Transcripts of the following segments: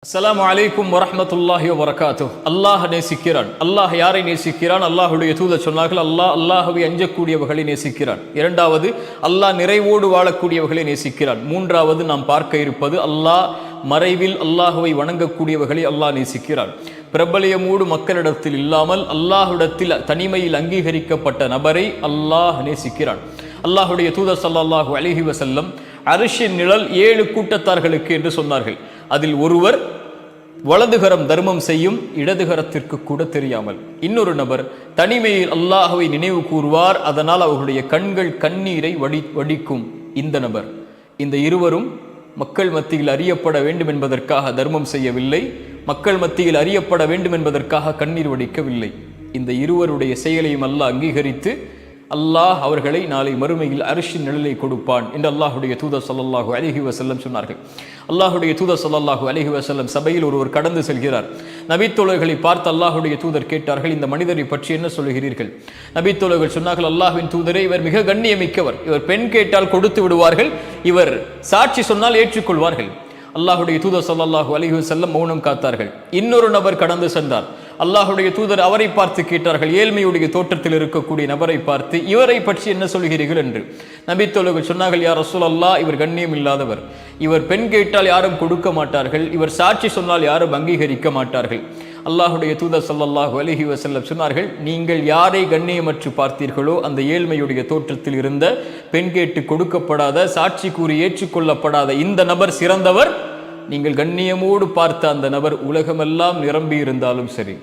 அஸ்ஸலாமு அலைக்கும் வரஹ்மத்துல்லாஹி வபரகாத்துஹ். அல்லாஹ் நேசிக்கிறான். அல்லாஹ் யாரை நேசிக்கிறான்? அல்லாஹுடைய தூதர் சொன்னார்கள், அல்லாஹ்வை அஞ்சக்கூடியவர்களை நேசிக்கிறான். இரண்டாவது, அல்லாஹ் நிறைவோடு வாழக்கூடியவர்களை நேசிக்கிறான். மூன்றாவது, நாம் பார்க்க இருப்பது அல்லாஹ் மறைவில் அல்லாஹுவை வணங்கக்கூடியவர்களை அல்லாஹ் நேசிக்கிறான். பிரபலியமூடு மக்களிடத்தில் இல்லாமல் அல்லாஹ்விடத்தில் தனிமையில் அங்கீகரிக்கப்பட்ட நபரை அல்லாஹ் நேசிக்கிறான். அல்லாஹுடைய தூதர் ஸல்லல்லாஹு அலைஹி வஸல்லம் அரிஷின் நிழல் 7 கூட்டத்தார்களுக்கு என்று சொன்னார்கள். அதில் ஒருவர் வலதுகரம் தர்மம் செய்யும், இடதுகரத்திற்கு கூட தெரியாமல். இன்னொரு நபர் தனிமையில் அல்லாஹ்வை நினைவு கூறுவார், அதனால் அவர்களுடைய கண்கள் கண்ணீரை வடிக்கும். இந்த நபர், இந்த இருவரும் மக்கள் மத்தியில் அறியப்பட வேண்டும் என்பதற்காக தர்மம் செய்யவில்லை, மக்கள் மத்தியில் அறியப்பட வேண்டும் என்பதற்காக கண்ணீர் வடிக்கவில்லை. இந்த இருவருடைய செயலையும் அல்லாஹ் அங்கீகரித்து அல்லாஹ் அவர்களை நாளை மறுமையில் அரிஷின் நிழலை கொடுப்பான் என்று அல்லாஹுடைய தூதர் ஸல்லல்லாஹு அலைஹி வஸல்லம் சொன்னார்கள். அல்லாஹுடைய தூதர் ஸல்லல்லாஹு அலைஹி வஸல்லம் சபையில் ஒருவர் கடந்து செல்கிறார். நபித்தோழர்களை பார்த்து அல்லாஹுடைய தூதர் கேட்டார்கள், இந்த மனிதரை பற்றி என்ன சொல்கிறீர்கள்? நபித்தோழர்கள் சொன்னார்கள், அல்லாஹ்வின் தூதரே, இவர் மிக கண்ணியமிக்கவர். இவர் பெண் கேட்டால் கொடுத்து விடுவார்கள், இவர் சாட்சி சொன்னால் ஏற்றுக்கொள்வார்கள். அல்லாஹுடைய தூதர் ஸல்லல்லாஹு அலைஹி வஸல்லம் மௌனம் காத்தார்கள். இன்னொரு நபர் கடந்து சென்றார். அல்லாஹுடைய தூதர் அவரை பார்த்து கேட்டார்கள், ஏழ்மையுடைய தோற்றத்தில் இருக்கக்கூடிய நபரை பார்த்து, இவரை பற்றி என்ன சொல்கிறீர்கள் என்று. நபித்தோழர்கள் சொன்னார்கள், யா ரசூலல்லாஹ், இவர் கண்ணியம் இல்லாதவர். இவர் பெண் கேட்டால் யாரும் கொடுக்க மாட்டார்கள், இவர் சாட்சி சொன்னால் யாரும் அங்கீகரிக்க மாட்டார்கள். அல்லாஹுடைய தூதர் ஸல்லல்லாஹு அலைஹி வஸல்லம் சொன்னார்கள், நீங்கள் யாரை கண்ணியமற்று பார்த்தீர்களோ அந்த ஏழ்மையுடைய தோற்றத்தில் இருந்த, பெண் கேட்டு கொடுக்கப்படாத, சாட்சி கூறி ஏற்றுக்கொள்ளப்படாத இந்த நபர் சிறந்தவர். நீங்கள் கண்ணியமோடு பார்த்த அந்த நபர் உலகமெல்லாம் நிரம்பி இருந்தாலும் சரி.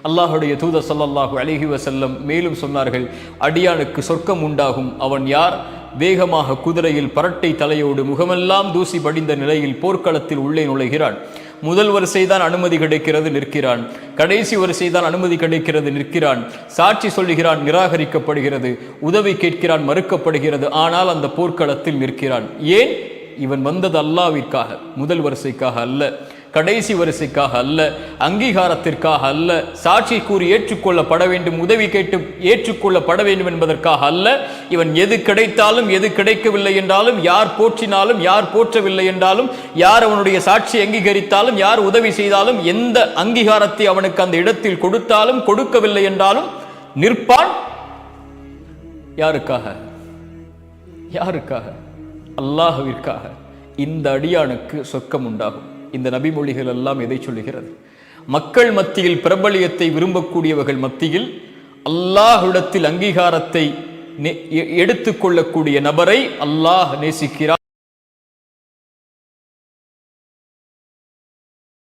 அல்லாஹுடைய தூதர் ஸல்லல்லாஹு அலைஹி வஸல்லம் மேலும் சொன்னார்கள், அடியானுக்கு சொர்க்கம் உண்டாகும். அவன் யார்? வேகமாக குதிரையில் பரட்டை தலையோடு முகமெல்லாம் தூசி படிந்த நிலையில் போர்க்களத்தில் உள்ளே நுழைகிறான். முதல் வரிசைதான் அனுமதி கிடைக்கிறது, நிற்கிறான். கடைசி வரிசைதான் அனுமதி கிடைக்கிறது, நிற்கிறான். சாட்சி சொல்லுகிறான், நிராகரிக்கப்படுகிறது. உதவி கேட்கிறான், மறுக்கப்படுகிறது. ஆனால் அந்த போர்க்களத்தில் நிற்கிறான். ஏன்? இவன் வந்தது அல்லாஹ்விற்காக, முதல் வரிசைக்காக அல்ல, கடைசி வரிசைக்காக அல்ல, அங்கீகாரத்திற்காக அல்ல, சாட்சி கூறி ஏற்றுக்கொள்ளப்பட வேண்டும், உதவி கேட்டு ஏற்றுக்கொள்ளப்பட வேண்டும் என்பதற்காக அல்ல. இவன் எது கிடைத்தாலும் எது கிடைக்கவில்லை என்றாலும், யார் போற்றினாலும் யார் போற்றவில்லை என்றாலும், யார் அவனுடைய சாட்சி அங்கீகரித்தாலும் யார் உதவி செய்தாலும், எந்த அங்கீகாரத்தை அவனுக்கு அந்த இடத்தில் கொடுத்தாலும் கொடுக்கவில்லை என்றாலும் நிற்பான். யாருக்காக? யாருக்காக? அல்லாஹ்விற்காக. இந்த அடியானுக்கு சொர்க்கம் உண்டாகும். இந்த நபிமொழிகள் எல்லாம் எதை சொல்லுகிறது? மக்கள் மத்தியில் பிரபலியத்தை விரும்பக்கூடியவர்கள் மத்தியில் அல்லாஹ்விடத்தில் அங்கீகாரத்தை எடுத்துக்கொள்ளக்கூடிய நபரை அல்லாஹ் நேசிக்கிறார்.